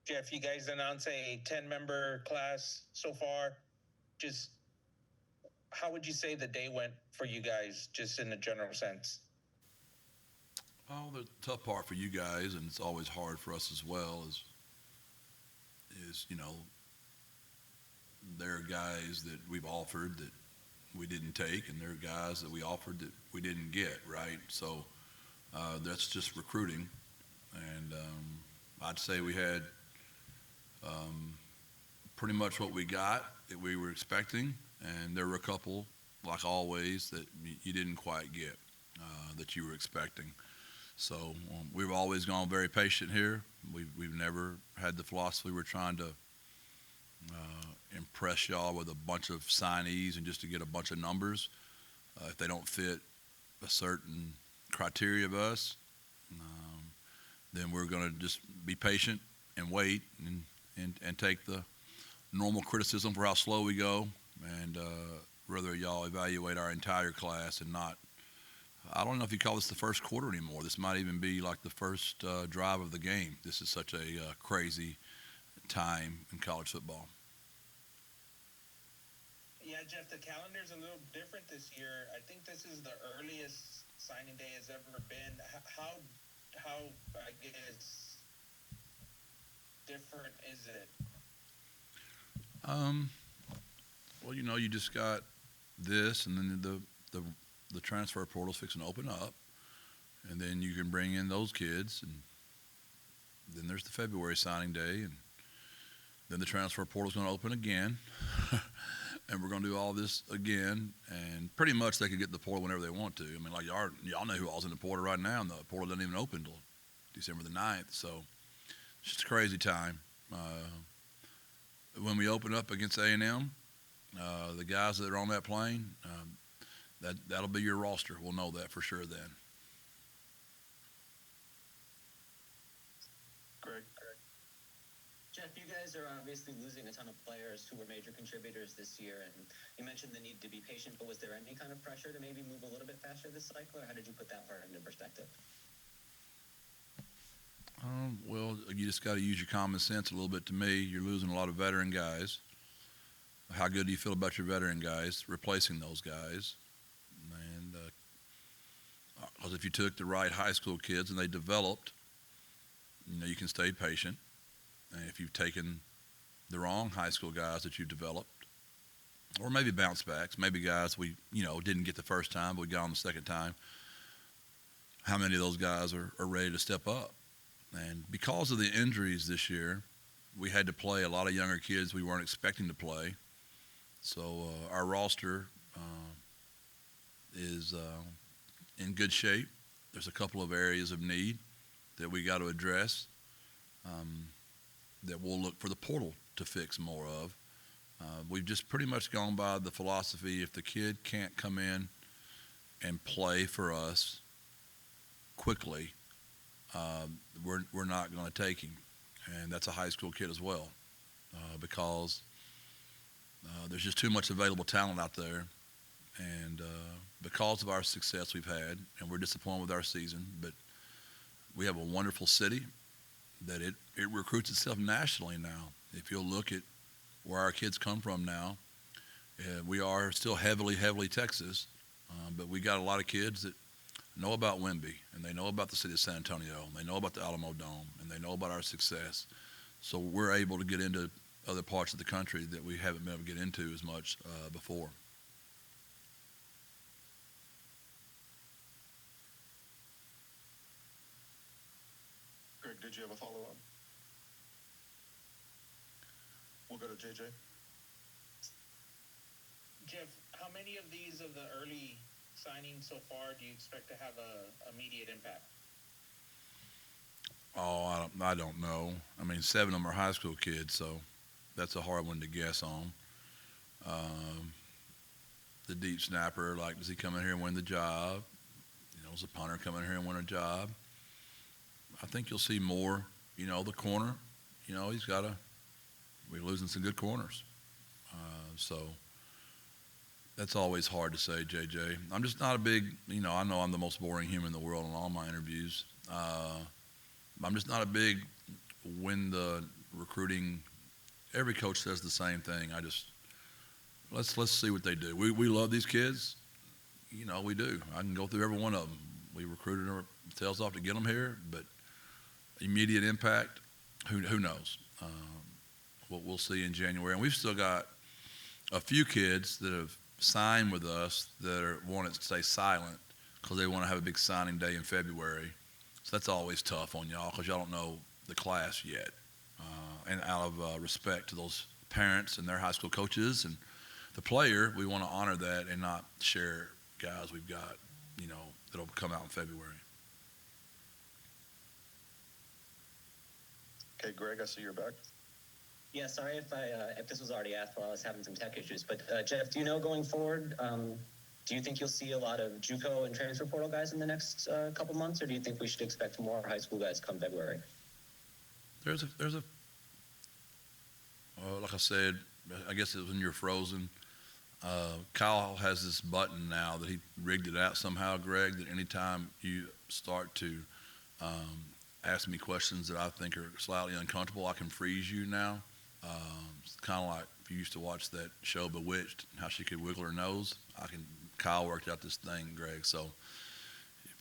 Jeff, you guys announced a 10-member class so far. Just how would you say the day went for you guys, just in a general sense? Oh, the tough part for you guys, and it's always hard for us as well, is there are guys that we've offered that we didn't take, and there are guys that we offered that we didn't get. Right, so that's just recruiting, and I'd say we had um, pretty much what we got that we were expecting, and there were a couple, like always, that you didn't quite get that you were expecting. So we've always gone very patient here. We've never had the philosophy we're trying to impress y'all with a bunch of signees and just to get a bunch of numbers. If they don't fit a certain criteria of us, um, then we're going to just be patient and wait and take the normal criticism for how slow we go, and rather y'all evaluate our entire class and not. I don't know if you call this the first quarter anymore. This might even be like the first drive of the game. This is such a crazy time in college football. Yeah, Jeff, the calendar's a little different this year. I think this is the earliest signing day has ever been. How I guess different is it? Um, well, you just got this, and then the transfer portal's fixing to open up, and then you can bring in those kids, and then there's the February signing day, and then the transfer portal's going to open again, and we're going to do all this again, and pretty much they could get in the portal whenever they want to. I mean, like y'all know who all's in the portal right now, and the portal doesn't even open until December the 9th, so it's just a crazy time. When we open up against A&M, the guys that are on that plane, that'll be your roster. We'll know that for sure then. Greg. Jeff, you guys are obviously losing a ton of players who were major contributors this year, and you mentioned the need to be patient, but was there any kind of pressure to maybe move a little bit faster this cycle, or how did you put that part into perspective? Well, you just got to use your common sense a little bit. To me, you're losing a lot of veteran guys. How good do you feel about your veteran guys, replacing those guys? And because if you took the right high school kids and they developed, you can stay patient. And if you've taken the wrong high school guys that you developed, or maybe bounce backs, maybe guys we didn't get the first time, but we got on the second time, how many of those guys are ready to step up? And because of the injuries this year, we had to play a lot of younger kids we weren't expecting to play. So our roster is in good shape. There's a couple of areas of need that we got to address that we'll look for the portal to fix more of. We've just pretty much gone by the philosophy, if the kid can't come in and play for us quickly, we're not going to take him. And that's a high school kid as well, because there's just too much available talent out there. And because of our success we've had, and we're disappointed with our season, but we have a wonderful city that it recruits itself nationally now. If you'll look at where our kids come from now, we are still heavily Texas, but we got a lot of kids that know about Wemby, and they know about the city of San Antonio, and they know about the Alamo Dome, and they know about our success. So we're able to get into other parts of the country that we haven't been able to get into as much before. Greg, did you have a follow-up? We'll go to JJ. Jeff, how many of these of the early signings so far do you expect to have a immediate impact? Oh, I don't know. I mean, 7 of them are high school kids, so that's a hard one to guess on. The deep snapper, like, does he come in here and win the job? Does a punter come in here and win a job? I think you'll see more. The corner, we're losing some good corners. So that's always hard to say, JJ. I'm just not a big, I know I'm the most boring human in the world in all my interviews. I'm just not a big win the recruiting. Every coach says the same thing. Let's see what they do. We love these kids. We do. I can go through every one of them. We recruited our tails off to get them here, but immediate impact, who knows? We'll see in January. And we've still got a few kids that have signed with us that want to stay silent because they want to have a big signing day in February. So that's always tough on y'all because y'all don't know the class yet. And out of respect to those parents and their high school coaches and the player, we want to honor that and not share guys we've got, that'll come out in February. Okay, Greg, I see you're back. Yeah, sorry if this was already asked while I was having some tech issues, but Jeff, do you know going forward, do you think you'll see a lot of JUCO and transfer portal guys in the next couple months, or do you think we should expect more high school guys come February? There's a like I said, I guess it was when you're frozen. Kyle has this button now that he rigged it out somehow, Greg, that anytime you start to ask me questions that I think are slightly uncomfortable, I can freeze you now. It's kind of like if you used to watch that show Bewitched, how she could wiggle her nose. Kyle worked out this thing, Greg. So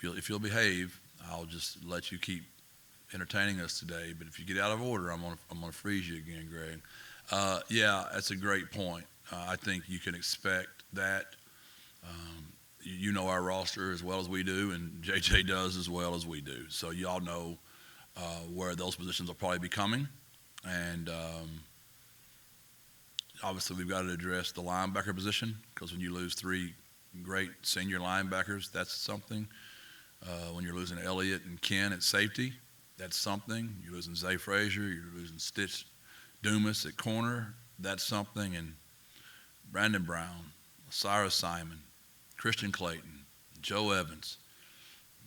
if you'll behave, I'll just let you keep entertaining us today. But if you get out of order, I'm gonna freeze you again, Greg. Yeah, that's a great point. I think you can expect that. You know our roster as well as we do, and JJ does as well as we do. So y'all know where those positions will probably be coming. And obviously we've got to address the linebacker position because when you lose 3 great senior linebackers, that's something. When you're losing Elliott and Ken at safety, that's something. You're losing Zay Frazier, you're losing Stitch Dumas at corner, that's something. And Brandon Brown, Cyrus Simon, Christian Clayton, Joe Evans,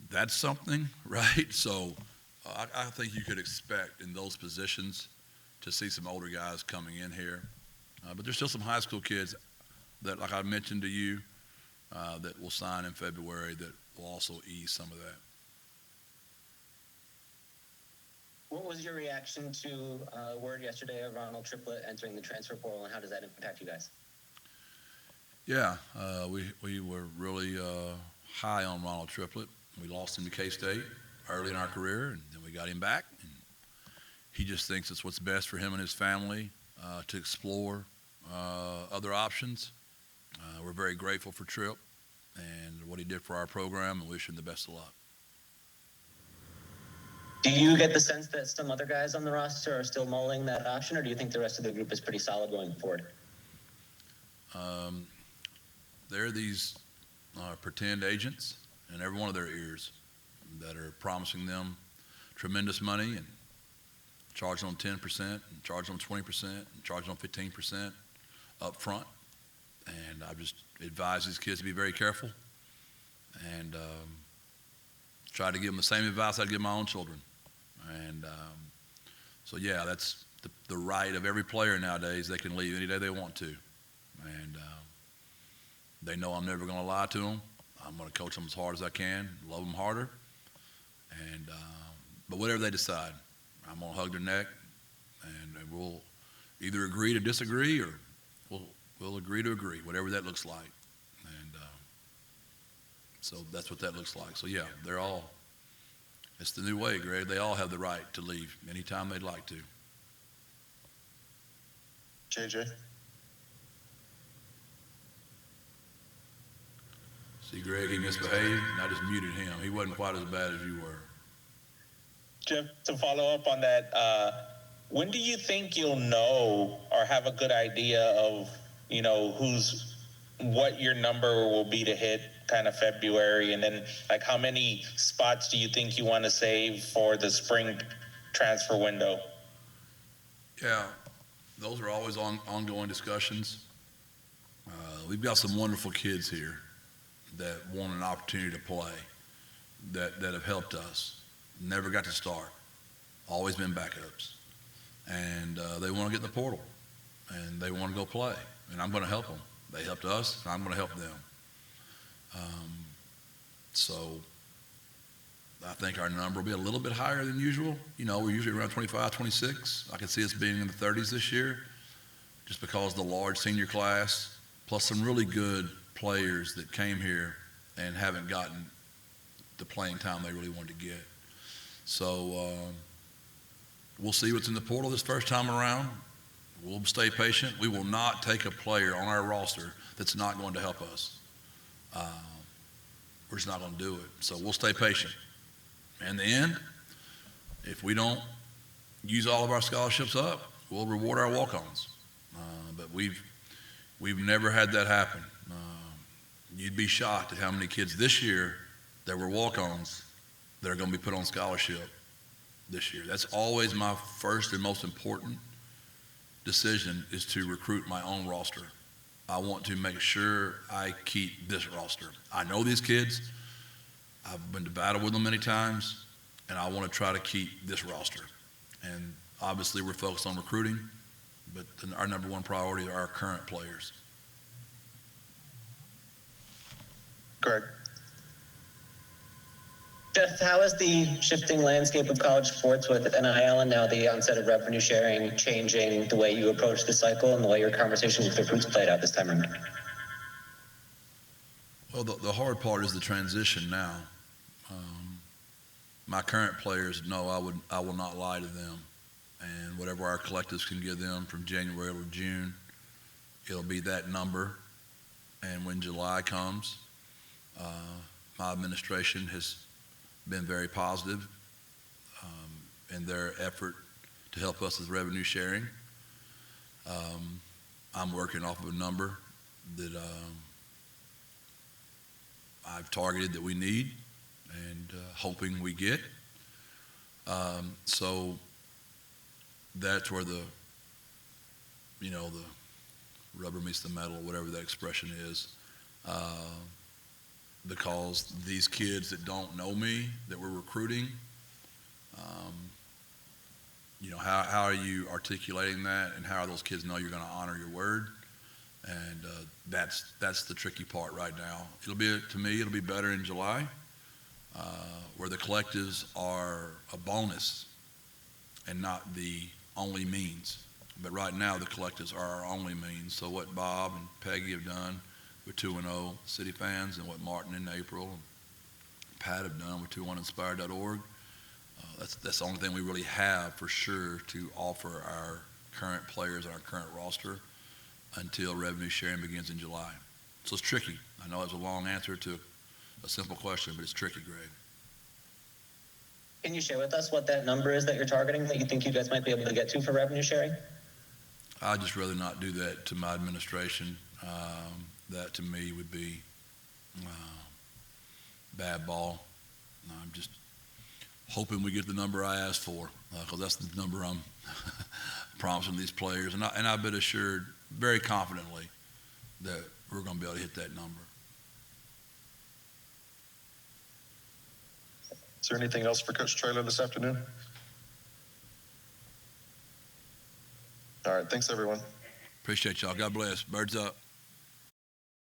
that's something, right? So I think you could expect in those positions to see some older guys coming in here. But there's still some high school kids that, like I mentioned to you, that will sign in February that will also ease some of that. What was your reaction to word yesterday of Ronald Triplett entering the transfer portal, and how does that impact you guys? Yeah, we were really high on Ronald Triplett. We lost him to K-State early in our career, and then we got him back. And he just thinks it's what's best for him and his family to explore other options. We're very grateful for Tripp and what he did for our program, and wish him the best of luck. Do you get the sense that some other guys on the roster are still mulling that option, or do you think the rest of the group is pretty solid going forward? There are these pretend agents in every one of their ears that are promising them tremendous money and charging them 10% and charging them 20% and charging them 15% up front. And I just advise these kids to be very careful and try to give them the same advice I'd give my own children. And so, yeah, that's the right of every player nowadays. They can leave any day they want to. And they know I'm never going to lie to them. I'm going to coach them as hard as I can, love them harder. And but whatever they decide, I'm going to hug their neck, and we'll either agree to disagree, or we'll agree to agree, whatever that looks like. And so that's what that looks like. So, yeah, they're all – it's the new way, Greg. They all have the right to leave anytime they'd like to. JJ? See, Greg, he misbehaved, and I just muted him. He wasn't quite as bad as you were. Jeff, to follow up on that, when do you think you'll know or have a good idea of, what your number will be to hit kind of February? And then, like, how many spots do you think you want to save for the spring transfer window? Yeah, those are always ongoing discussions. We've got some wonderful kids here that want an opportunity to play, that have helped us. Never got to start, always been backups. And they want to get in the portal, and they want to go play. And I'm going to help them. They helped us, and I'm going to help them. So I think our number will be a little bit higher than usual. You know, we're usually around 25, 26. I can see us being in the 30s this year just because of the large senior class, plus some really good players that came here and haven't gotten the playing time they really wanted to get. So we'll see what's in the portal this first time around. We'll stay patient. We will not take a player on our roster that's not going to help us. We're just not going to do it. So we'll stay patient. In the end, if we don't use all of our scholarships up, we'll reward our walk-ons. But we've never had that happen. You'd be shocked at how many kids this year that were walk-ons that are going to be put on scholarship this year. That's always my first and most important decision, is to recruit my own roster. I want to make sure I keep this roster. I know these kids. I've been to battle with them many times, and I want to try to keep this roster. And obviously we're focused on recruiting, but our number one priority are our current players. Greg. Jeff, how is the shifting landscape of college sports with NIL and now the onset of revenue sharing changing the way you approach the cycle and the way your conversation with recruits played out this time around? Well, the hard part is the transition now. My current players know I will not lie to them, and whatever our collectives can give them from January to June, it'll be that number. And when July comes, my administration has been very positive in their effort to help us with revenue sharing. I'm working off of a number that I've targeted that we need and hoping we get. So that's where the rubber meets the metal, whatever that expression is. Because these kids that don't know me, that we're recruiting, how are you articulating that, and how are those kids know you're going to honor your word? And that's the tricky part right now. It'll be better in July, where the collectives are a bonus and not the only means. But right now, the collectives are our only means. So what Bob and Peggy have done with 2-0 City Fans, and what Martin and April and Pat have done with 21inspired.org, that's the only thing we really have for sure to offer our current players and our current roster until revenue sharing begins in July. So it's tricky. I know it's a long answer to a simple question, but it's tricky, Greg. Can you share with us what that number is that you're targeting that you think you guys might be able to get to for revenue sharing? I'd just rather not do that to my administration. That to me would be bad ball. I'm just hoping we get the number I asked for, because that's the number I'm promising these players. And I've been assured very confidently that we're going to be able to hit that number. Is there anything else for Coach Traylor this afternoon? All right, thanks everyone. Appreciate y'all. God bless. Birds up.